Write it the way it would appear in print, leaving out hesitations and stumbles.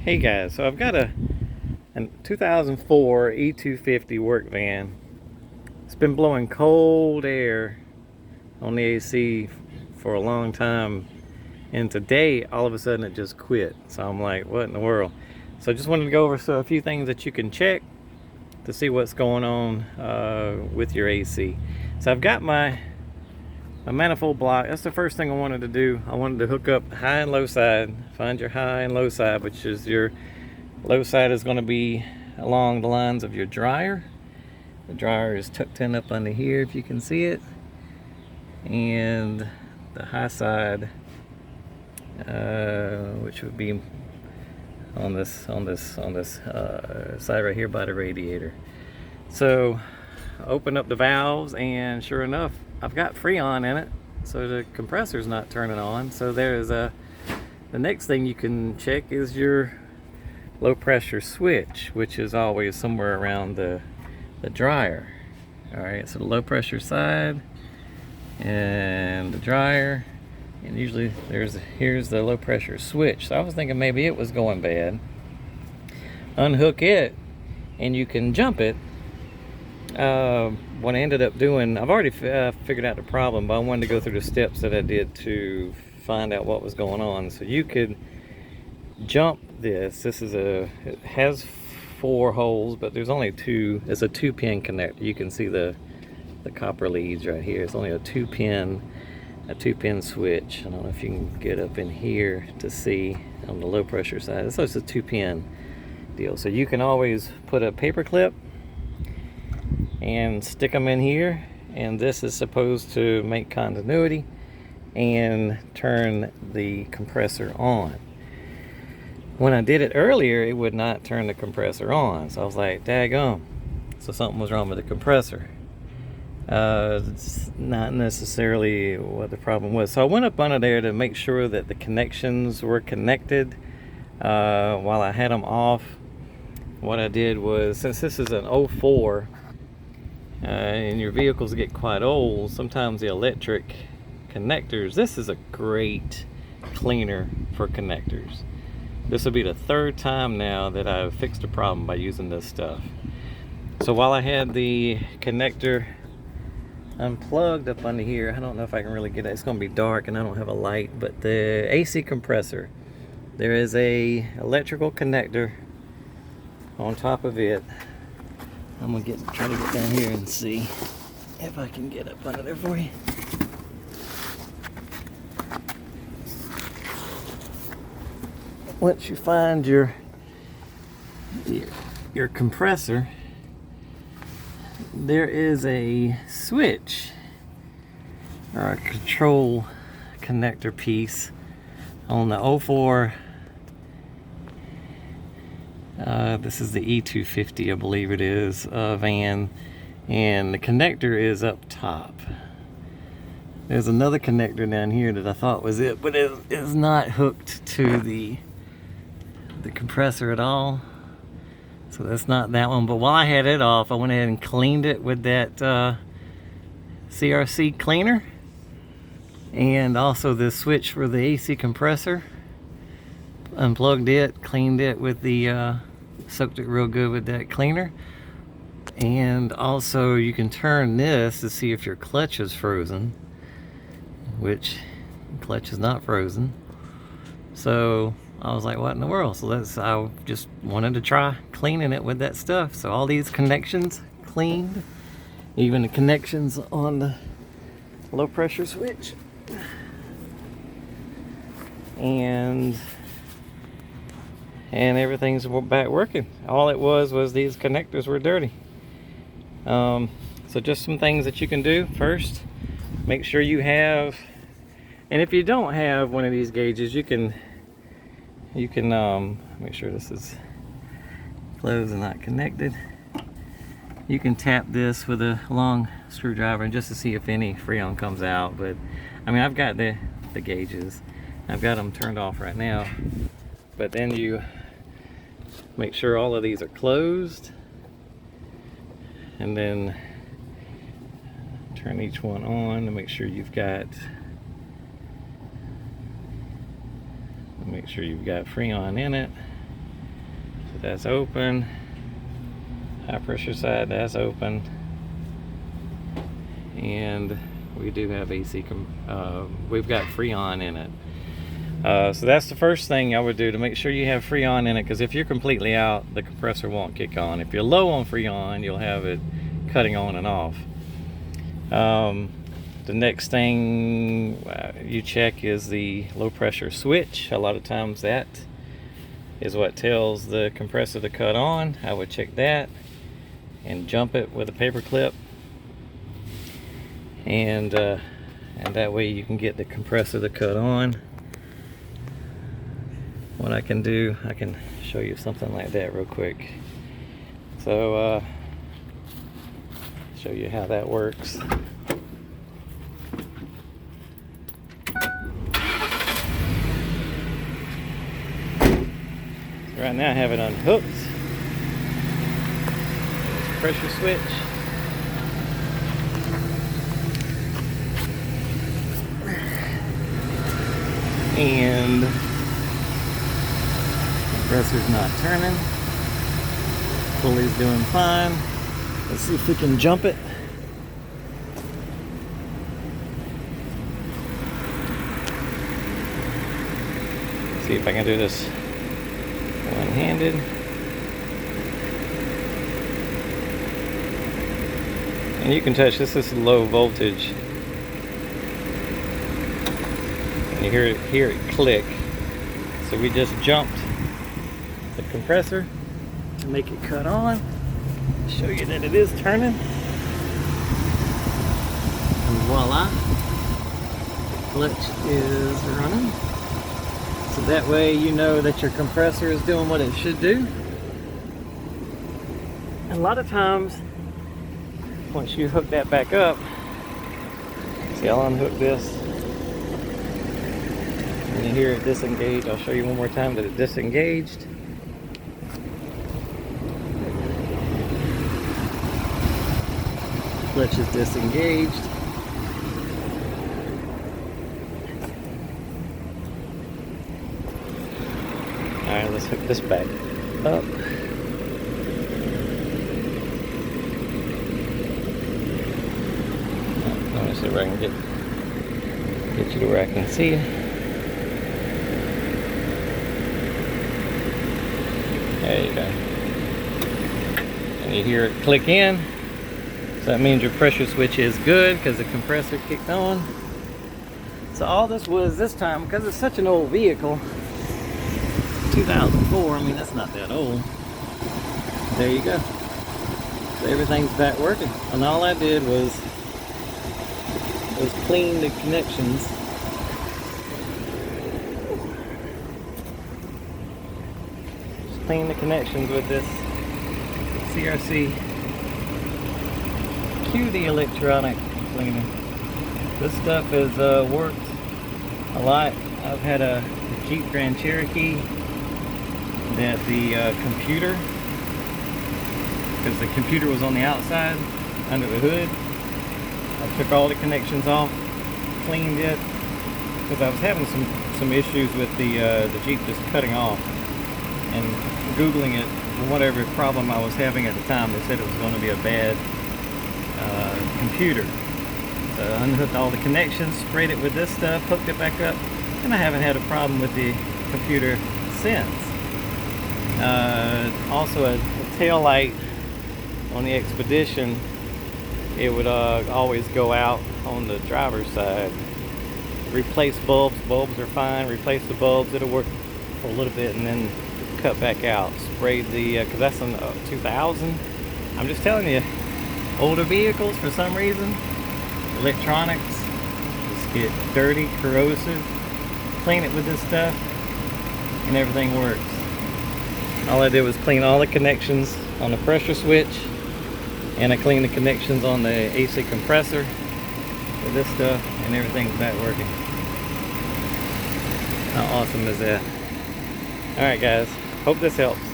Hey guys, so I've got a 2004 E250 work van. It's been blowing cold air on the AC for a long time, and today all of a sudden it just quit. So I'm like, what in the world? So I just wanted to go over a few things that you can check to see what's going on with your AC. So I've got my manifold block. That's the first thing I wanted to do. I wanted to hook up high and low side. Find your high and low side, which is your low side is going to be along the lines of your dryer. The dryer is tucked in up under here, if you can see it, and the high side, which would be on this side right here by the radiator. So open up the valves, and sure enough, I've got Freon in it, so the compressor's not turning on. So there's the next thing you can check is your low pressure switch, which is always somewhere around the dryer. All right, so the low pressure side and the dryer, and usually here's the low pressure switch. So I was thinking maybe it was going bad. Unhook it and you can jump it. What I ended up doing, I've already figured out the problem, but I wanted to go through the steps that I did to find out what was going on. So you could jump this. It has 4 holes, but there's only 2. It's a 2-pin connector. You can see the copper leads right here. It's only a 2-pin switch. I don't know if you can get up in here to see on the low pressure side. So it's a 2-pin deal. So you can always put a paper clip and stick them in here, and this is supposed to make continuity and turn the compressor on. When I did it earlier, it would not turn the compressor on, so I was like, daggone. So something was wrong with the compressor. It's not necessarily what the problem was. So I went up under there to make sure that the connections were connected. While I had them off, what I did was, since this is an 04, and your vehicles get quite old, sometimes the electric connectors, this is a great cleaner for connectors. This will be the 3rd time now that I've fixed a problem by using this stuff. So while I had the connector unplugged up under here, I don't know if I can really get it, it's going to be dark and I don't have a light, but the AC compressor, there is a electrical connector on top of it. I'm gonna try to get down here and see if I can get up under there for you. Once you find your compressor, there is a switch or a control connector piece on the 04. This is the E250, I believe it is, van, and the connector is up top. There's another connector down here that I thought was it, but it is not hooked to the compressor at all. So that's not that one. But while I had it off, I went ahead and cleaned it with that CRC cleaner, and also the switch for the AC compressor. Unplugged it, cleaned it with the soaked it real good with that cleaner. And also you can turn this to see if your clutch is frozen, which the clutch is not frozen. So I was like, what in the world? So I just wanted to try cleaning it with that stuff. So all these connections cleaned, even the connections on the low pressure switch, and everything's back working. All it was these connectors were dirty. So just some things that you can do. First, make sure you have, and if you don't have one of these gauges, you can make sure this is closed and not connected. You can tap this with a long screwdriver just to see if any Freon comes out. But I mean, I've got the gauges, I've got them turned off right now. But then you make sure all of these are closed, and then turn each one on to make sure you've got Make sure you've got Freon in it. So that's open. High pressure side, that's open. And we do have AC, we've got Freon in it. So that's the first thing I would do, to make sure you have Freon in it, because if you're completely out, the compressor won't kick on. If you're low on Freon, you'll have it cutting on and off. The next thing you check is the low pressure switch. A lot of times that is what tells the compressor to cut on. I would check that and jump it with a paper clip, and that way you can get the compressor to cut on. What I can do, I can show you something like that real quick. So show you how that works. So right now I have it unhooked. There's the pressure switch. And compressor's not turning. Pulley's doing fine. Let's see if we can jump it. See if I can do this one-handed. And you can touch this. This is low voltage. And you hear it click. So we just jumped the compressor to make it cut on. Show you that it is turning. And voila, the clutch is running. So that way you know that your compressor is doing what it should do. And a lot of times, once you hook that back up, see, I'll unhook this. And you hear it disengage. I'll show you one more time that it disengaged. Clutch is disengaged. Alright, let's hook this back up. Let me see if I can get you to where I can see you. There you go. And you hear it click in. So that means your pressure switch is good because the compressor kicked on. So all this was this time, because it's such an old vehicle, 2004, I mean that's not that old. There you go. So everything's back working. And all I did was clean the connections. Just clean the connections with this CRC QD Electronic Cleaner. This stuff has worked a lot. I've had a Jeep Grand Cherokee that the computer, because the computer was on the outside under the hood, I took all the connections off, cleaned it, because I was having some issues with the Jeep just cutting off. And Googling it, whatever problem I was having at the time, they said it was going to be a bad computer. So I unhooked all the connections, sprayed it with this stuff, hooked it back up, and I haven't had a problem with the computer since. Also a tail light on the Expedition, it would always go out on the driver's side. Replace bulbs are fine, replace the bulbs, it'll work for a little bit and then cut back out. Sprayed the, because that's in 2000. I'm just telling you, older vehicles, for some reason, electronics just get dirty, corrosive. Clean it with this stuff and everything works. All I did was clean all the connections on the pressure switch, and I cleaned the connections on the AC compressor with this stuff, and everything's back working. How awesome is that? Alright guys, hope this helps.